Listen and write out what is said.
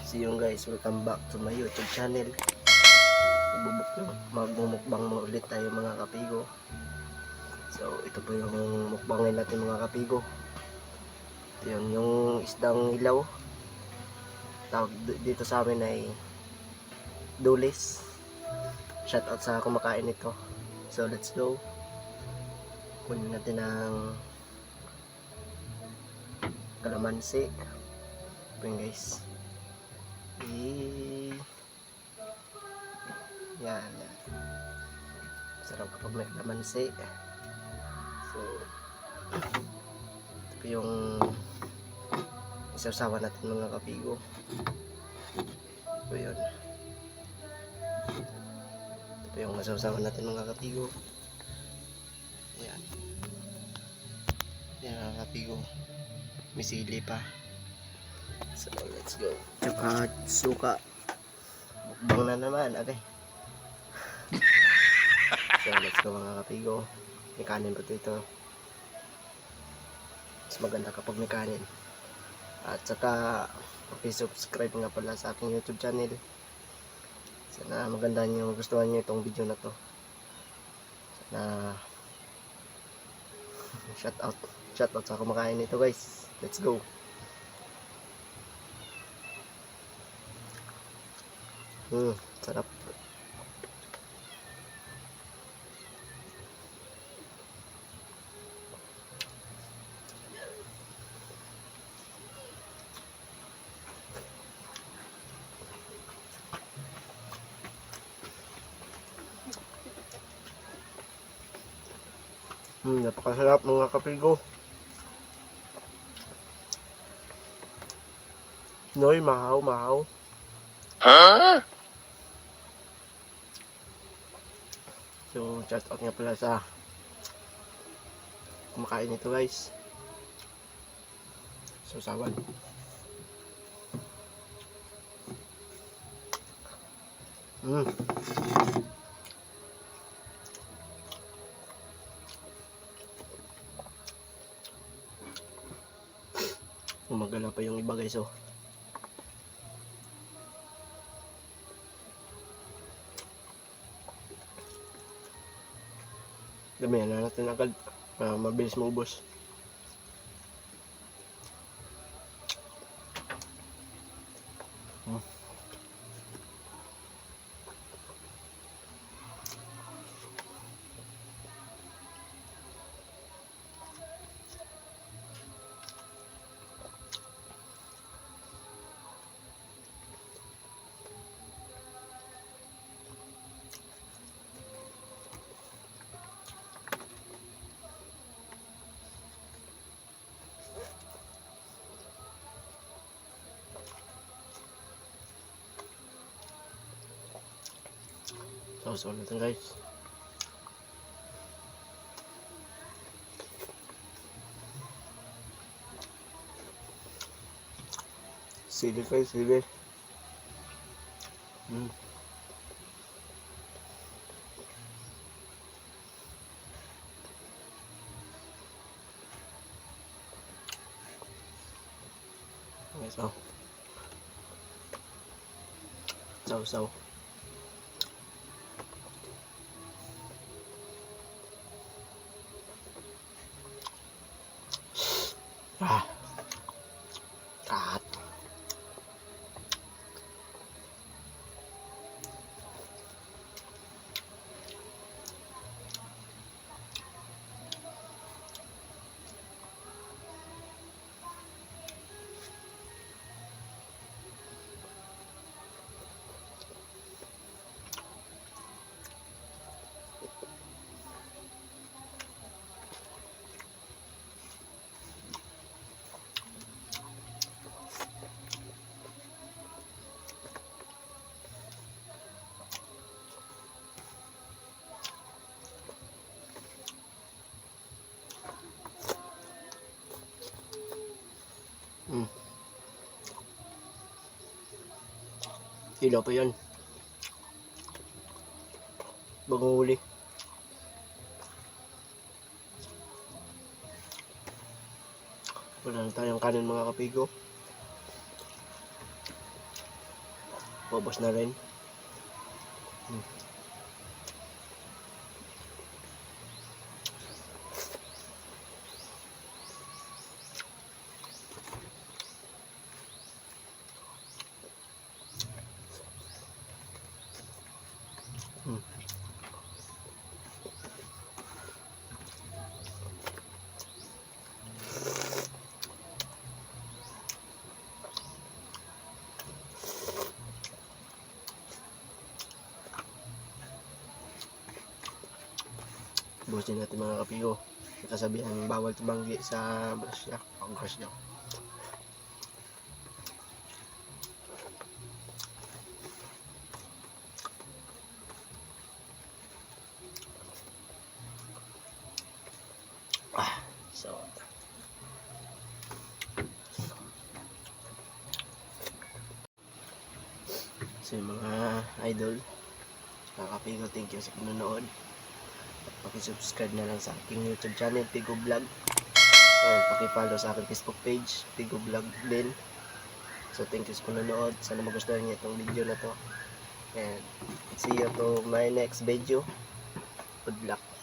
See you guys, welcome back to my YouTube channel. Magmumukbang mo ulit tayo mga kapigo. So ito po yung mukbangin natin mga kapigo. Ito yung isdang ilaw. Tawag dito sa amin ay dulis. Shout out sa kumakain nito. So let's go. Kunin natin ang kalamansi. Ito yun guys. Yan. Sarap kapag may kalamansi. So ito yung isasawa natin mga kapigo. Ito yun. Ito yung masasawa natin mga kapigo. Yan. Yan mga kapigo. May sili pa. So let's go. Tsaka suka. Mukbang na naman. Okay. So let's go mga kapigo. May kanin pa dito. Mas maganda kapag may kanin. At saka subscribe nga pala sa aking YouTube channel. Sana maganda nyo, magustuhan nyo itong video na to. Sana shout out sa kumakain nito guys. Let's go. Sarap. Napakasarap mga kapigo. Noy, mahaw. Huh? So, shout out nga pala sa kumakain nito guys. So, sawan. Umagala pa yung iba guys oh. Damihan na natin agad para mabilis maubos. So natin guys. Sili guys, sili. Guys, oh. Saw. Kat. Ilaw pa yan. Bagong huli. Wala na tayong kanin mga kapigo. Paubos na rin. Busin natin mga kapigo. Kasabihan bawal tumanggi sa brasya. Ang brasya. So yung mga idol, mga kapigo, thank you sa panonood. Paki-subscribe na lang sa aking YouTube channel, Pigo Vlog. Paki-follow sa aking Facebook page, Pigo Vlog din. So thank you sa panonood. Sana magustuhan niyo itong video na to. And see you to my next video. Good luck.